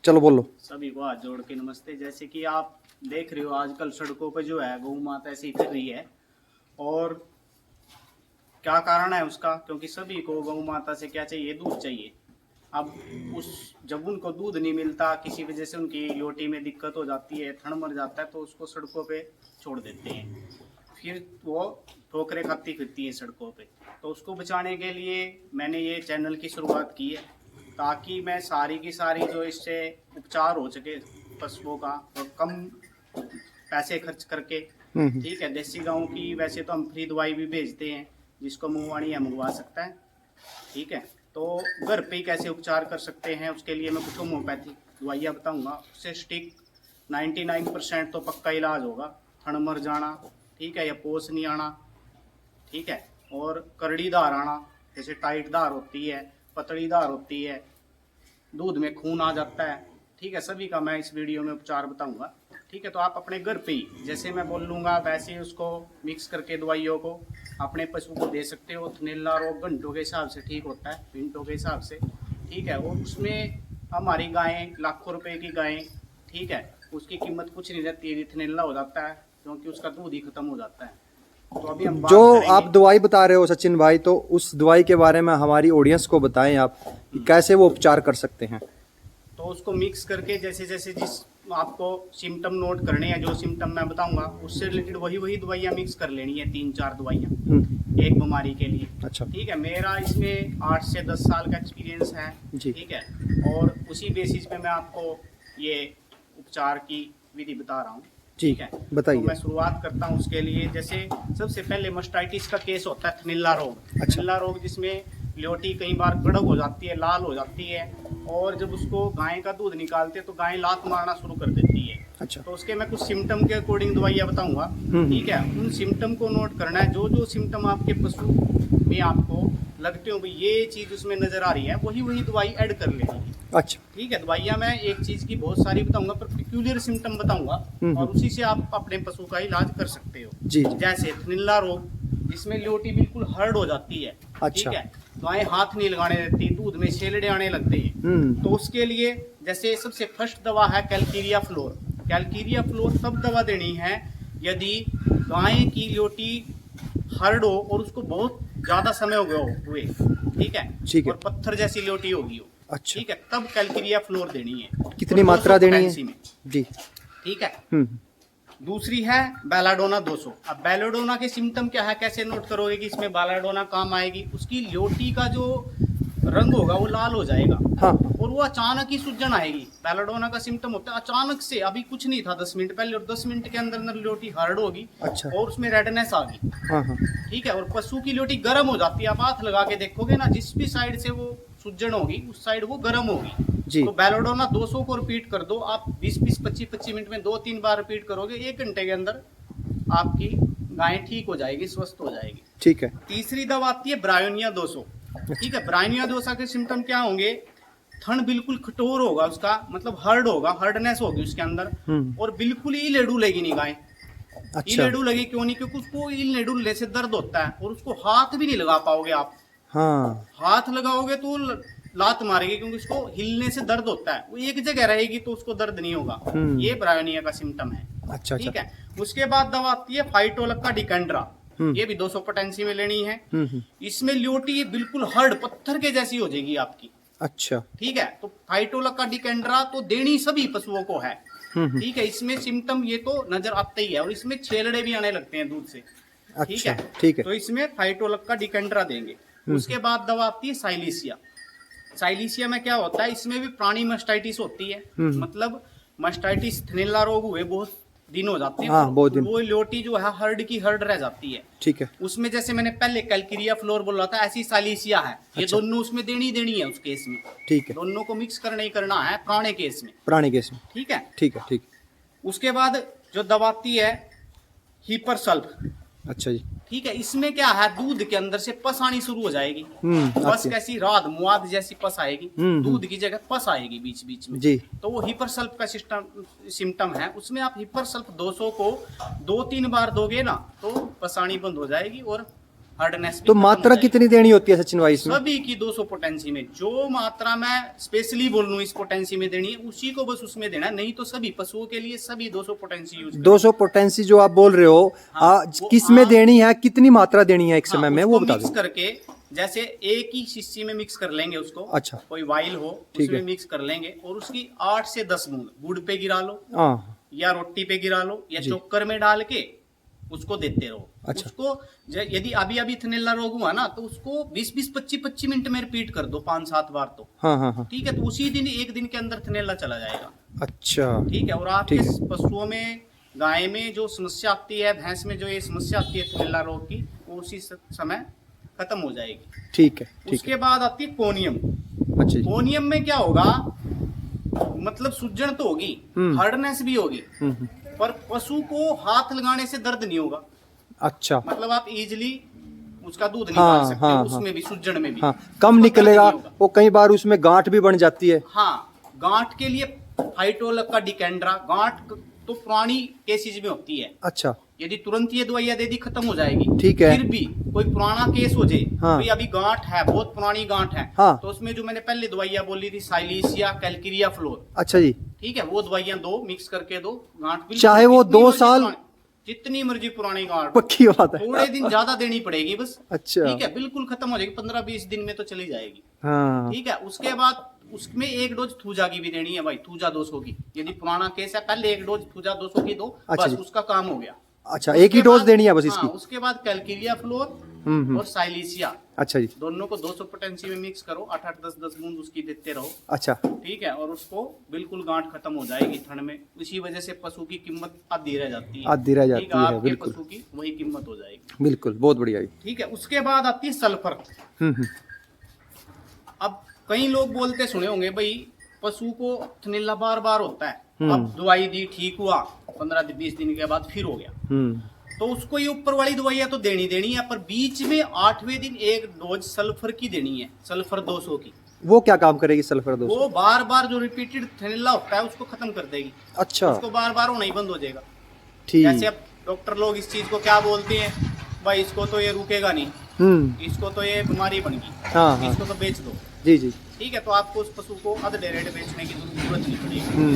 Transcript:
चलो बोलो। सभी को हाथ जोड़ के नमस्ते। जैसे कि आप देख रहे हो आजकल सड़कों पे जो है गौ माता ऐसी फिर रही है, और क्या कारण है उसका? क्योंकि सभी को गौ माता से क्या चाहिए? दूध चाहिए। अब उस जब उनको दूध नहीं मिलता, किसी वजह से उनकी लोटी में दिक्कत हो जाती है, थन मर जाता है, तो उसको सड़कों पे छोड़ देते हैं। फिर वो ठोकरें खाती फिरती है सड़कों पे। तो उसको बचाने के लिए मैंने ये चैनल की शुरुआत की है, ताकि मैं सारी की सारी जो इससे उपचार हो सके पशुओं का, और कम पैसे खर्च करके, ठीक है। देसी गाँव की वैसे तो हम फ्री दवाई भी भेजते हैं, जिसको मुंहवाणी है मंगवा सकता है, ठीक है। तो घर पे ही कैसे उपचार कर सकते हैं, उसके लिए मैं कुछ होम्योपैथी दवाइयाँ बताऊंगा। उससे स्टिक 99% तो पक्का इलाज होगा। थन मर जाना, ठीक है, या पोस नहीं आना, ठीक है, और करड़ी धार आना, जैसे टाइट धार होती है, पतली धार होती है, दूध में खून आ जाता है, ठीक है, सभी का मैं इस वीडियो में उपचार बताऊंगा, ठीक है। तो आप अपने घर पे ही जैसे मैं बोल लूँगा वैसे ही उसको मिक्स करके दवाइयों को अपने पशु को दे सकते हो। थनैला रोग घंटों के हिसाब से ठीक होता है, मिनटों के हिसाब से, ठीक है। और उसमें हमारी गायें लाखों रुपए की गायें, ठीक है, उसकी कीमत कुछ नहीं रहती है, थनैला हो जाता है, क्योंकि उसका दूध ही खत्म हो जाता है। तो अभी हम जो बात आप करेंगे। दवाई बता रहे हो सचिन भाई, तो उस दवाई के बारे में हमारी ऑडियंस को बताएं आप कि कैसे वो उपचार कर सकते हैं। तो उसको मिक्स करके जैसे जैसे जिस आपको सिम्टम नोट करने हैं, जो सिम्टम मैं बताऊंगा उससे रिलेटेड वही वही दवाइयाँ मिक्स कर लेनी है, 3-4 दवाइयाँ एक बीमारी के लिए, अच्छा। ठीक है। मेरा इसमें 8 से 10 साल का एक्सपीरियंस है, जी। ठीक है, और उसी बेसिस पे मैं आपको ये उपचार की विधि बता रहा हूँ, जी, ठीक है। बताइए। तो मैं शुरुआत करता हूँ उसके लिए। जैसे सबसे पहले मस्टाइटिस का केस होता है, थनैला रोग। अच्छा। थनैला रोग जिसमें ल्योटी कई बार कड़क हो जाती है, लाल हो जाती है, और जब उसको गाय का दूध निकालते हैं तो गाय लात मारना शुरू कर देती है। अच्छा। तो उसके मैं कुछ सिम्टम के अकॉर्डिंग दवाइयाँ बताऊंगा, ठीक है। उन सिम्टम को नोट करना है, जो जो सिम्टम आपके पशु में आपको लगते हो भाई ये चीज़ उसमें नजर आ रही है, वही वही दवाई ऐड कर लेनी है। अच्छा। ठीक है, दवाइयाँ मैं एक चीज़ की बहुत सारी बताऊंगा, पर पिक्यूलियर सिम्टम बताऊंगा, और उसी से आप अपने पशु का इलाज कर सकते हो। जी, जी। जैसे थनैला रोग, जिसमें ल्योटी बिल्कुल हार्ड हो जाती है, अच्छा। ठीक है, गायें हाथ नहीं लगाने देती, दूध में छेलड़े आने लगते हैं। तो उसके लिए जैसे सबसे फर्स्ट दवा है कैल्केरिया फ्लोर। कैल्केरिया फ्लोर तब दवा देनी है यदि गाय की ल्योटी हार्ड हो और उसको बहुत ज़्यादा समय हो गया हुए, ठीक है, ठीक है। और पत्थर जैसी ल्योटी होगी हो, अच्छा। ठीक है, तब कैल्केरिया फ्लोर देनी है। कितनी और 200 मात्रा देनी है? पोटेंसी में, जी। ठीक है। दूसरी है बेलाडोना 200। अब बेलाडोना के सिम्टम क्या है, कैसे नोट करोगे कि इसमें बेलाडोना काम आएगी? उसकी ल्योटी का जो रंग होगा वो लाल हो जाएगा, हाँ। और वो अचानक ही सूजन आएगी। बेलाडोना का सिम्टम होता है अचानक से, अभी कुछ नहीं था 10 मिनट पहले, और 10 मिनट के अंदर अंदर ल्योटी हार्ड होगी। अच्छा। और उसमें रेडनेस आ गई, हाँ, हाँ। ठीक है, और पशु की ल्योटी गर्म हो जाती है। आप हाथ लगा के देखोगे ना, जिस भी साइड से वो सूजन होगी उस साइड वो गर्म होगी। जी। तो बेलाडोना 200 को रिपीट कर दो आप, 20-20, 25-25 मिनट में 2-3 बार रिपीट करोगे, 1 घंटे के अंदर आपकी गाय ठीक हो जाएगी, स्वस्थ हो जाएगी। ठीक है। तीसरी दवा आती है ब्रायोनिया 200, ठीक है। ब्रायोनिया 200 के सिम्टम क्या होंगे? थन बिल्कुल कठोर होगा उसका, मतलब हार्ड होगा, हार्डनेस होगी उसके अंदर, और बिल्कुल ही लेडू लेगी नहीं गाय। अच्छा। लेडू लगी क्यों नहीं? क्योंकि उसको लेडू ले से दर्द होता है, और उसको हाथ भी नहीं लगा पाओगे आप। हाँ। हाथ लगाओगे तो लात मारेगी, क्योंकि उसको हिलने से दर्द होता है। वो एक जगह रहेगी तो उसको दर्द नहीं होगा। ये ब्रायोनिया का सिम्टम है, अच्छा। ठीक है। उसके बाद दवा आती है फाइटोलक्का डिकेंड्रा। ये भी 200 पोटेंसी में लेनी है। इसमें ल्योटी बिल्कुल हार्ड पत्थर के जैसी हो जाएगी आपकी, अच्छा। ठीक है। तो फाइटोलक्का डिकेंड्रा तो देनी सभी पशुओं को है, ठीक है। इसमें सिम्टम ये तो नजर आते ही है, और इसमें छेलड़े भी आने लगते हैं दूध से, ठीक अच्छा। है। ठीक है। तो इसमें फाइटोलक्का डिकेंड्रा देंगे। उसके बाद दवा आती है साइलिसिया। साइलिसिया में क्या होता है? इसमें भी प्राणी मस्टाइटिस होती है, मतलब मस्टाइटिस थनैला रोग हुए बहुत दिन हो जाते हैं, हाँ, बहुत दिन। वो ल्योटी जो है हर्ड की हर्ड रह जाती है, ठीक है। उसमें जैसे मैंने पहले कैल्केरिया फ्लोर बोला था, ऐसी साइलिसिया है। ये अच्छा। दोनों उसमें देनी देनी है उस केस में, ठीक है। दोनों को मिक्स करना ही करना है पुराने केस में, पुराने केस में। ठीक है। ठीक है। ठीक है। उसके बाद जो दवा आती है हीपर सल्फ, अच्छा जी। ठीक है। इसमें क्या है, दूध के अंदर से पस आनी शुरू हो जाएगी। पस आती है। कैसी? रात मुआद जैसी पस आएगी, दूध की जगह पस आएगी बीच बीच में जी। तो वो हिपर सल्फ का सिम्टम है। उसमें आप हिपर सल्फ 200 को 2-3 बार दोगे ना, तो पसानी बंद हो जाएगी और हार्डनेस भी तो खत्म मात्रा हो जाएगी। कितनी देनी होती है सचिन भाई इसमें? सभी की 200 पोटेंसी में जो मात्रा मैं स्पेशली बोल रहा हूँ इस पोटेंसी में देनी है उसी को बस उसमें देना है, नहीं तो सभी पशुओं के लिए सभी 200 पोटेंसी यूज 200 पोटेंसी जो आप बोल रहे हो, हाँ, वो किस में आप- देनी है, कितनी मात्रा देनी है एक समय में, वो बता मिक्स दो। करके जैसे एक ही शीशी में मिक्स कर लेंगे उसको। अच्छा। कोई वाइल हो ठीक उसमें है। मिक्स कर लेंगे और उसकी 8 से 10 बूंद गुड़ पे गिरा लो हाँ। या रोटी पे गिरा लो या जी। चोकर में डाल के उसको देते रहो। अच्छा। उसको यदि अभी थनेला रोग हुआ ना तो उसको 20-20, 25-25 मिनट में रिपीट कर दो 5-7 बार तो हाँ हाँ हाँ। ठीक है, तो उसी दिन एक दिन के अंदर थनेला चला जाएगा। अच्छा। ठीक है, और आपके ठीक है। पशुओं में गाय में जो समस्या आती है, भैंस में जो ये समस्या आती है थनेला रोग की, वो उसी समय खत्म हो जाएगी। ठीक है। ठीक है। उसके बाद आती है कोनियम। अच्छा जी। कोनियम में क्या होगा, मतलब सूजन तो होगी, हार्डनेस भी होगी, पर पशु को हाथ लगाने से दर्द नहीं होगा। अच्छा। मतलब आप इजीली उसका दूध हाँ, निकाल सकते हाँ, हो, हाँ। उसमें भी सूजन में भी। हाँ, कम उसको निकलेगा। दर्द नहीं होगा। वो कई बार उसमें गांठ भी बन जाती है। हाँ, गांठ के लिए फाइटोलक का डिकेंड्रा, गांठ तो पुरानी केसेज में होती है। अच्छा। यदि तुरंत ये दवाइयां दे दी खत्म हो जाएगी। ठीक है। फिर भी कोई पुराना केस हो जाए, हाँ। भाई अभी गांठ है, बहुत पुरानी गांठ है, हाँ। तो उसमें जो मैंने पहले दवाइयां बोली थी साइलिसिया, कैलकिरिया फ्लोर, अच्छा जी। ठीक है, वो दवाइयां दो, मिक्स करके दो। गांठ बिल्कुल चाहे वो जितनी 2 मर्जी साल पुरानी- जितनी मर्जी पुरानी गांठ, पक्की बात है। थोड़े दिन ज्यादा देनी पड़ेगी बस। अच्छा। ठीक है, बिल्कुल खत्म हो जाएगी, 15-20 दिन में तो चली जाएगी। हाँ। ठीक है, उसके बाद उसमें एक डोज थूजा की भी देनी है भाई, थूजा 200 की। यदि पुराना केस है पहले एक डोज थूजा 200 की दो, अच्छा बस जी। उसका काम हो गया। अच्छा, एक ही उसके डोज बाद- देनी है बस हाँ, इसकी। उसके बाद कैलकिरिया फ्लोर और साइलिसिया, अच्छा जी। दोनों को 200 पोटेंसी में मिक्स करो, 8-8, 10-10 बूंद उसकी देते रहो। अच्छा। ठीक है, और उसको बिल्कुल गांठ खत्म हो जाएगी ठंड में। इसी वजह से पशु की कीमत आधी रह जाती है। आधी रह जाती ठीक है, आपके बिल्कुल। पशु की वही कीमत हो जाएगी। बिल्कुल, बहुत बढ़िया जी। ठीक है, उसके बाद आती है सल्फर। हम्म। अब कई लोग बोलते सुने होंगे भाई पशु को थनेला बार बार होता है, अब दवाई दी ठीक हुआ, 15-20 दिन के बाद फिर हो गया, तो उसको ये ऊपर वाली दवाइयां तो देनी है, पर बीच में 8वें दिन एक डोज सल्फर की देनी है, सल्फर 200 की। वो क्या काम करेगी सल्फर दोस्त? वो बार बार जो रिपीटेड थनेला होता है उसको खत्म कर देगी। अच्छा। उसको बार बार होना ही बंद हो जाएगा। ठीक। जैसे अब डॉक्टर लोग इस चीज को क्या बोलते हैं, भाई इसको तो ये रुकेगा नहीं, इसको तो ये बीमारी बन गई, हाँ, हाँ। इसको तो बेच दो। जी जी। ठीक है, तो आपको उस पशु को अध रेट बेचने की जरूरत नहीं पड़ेगी।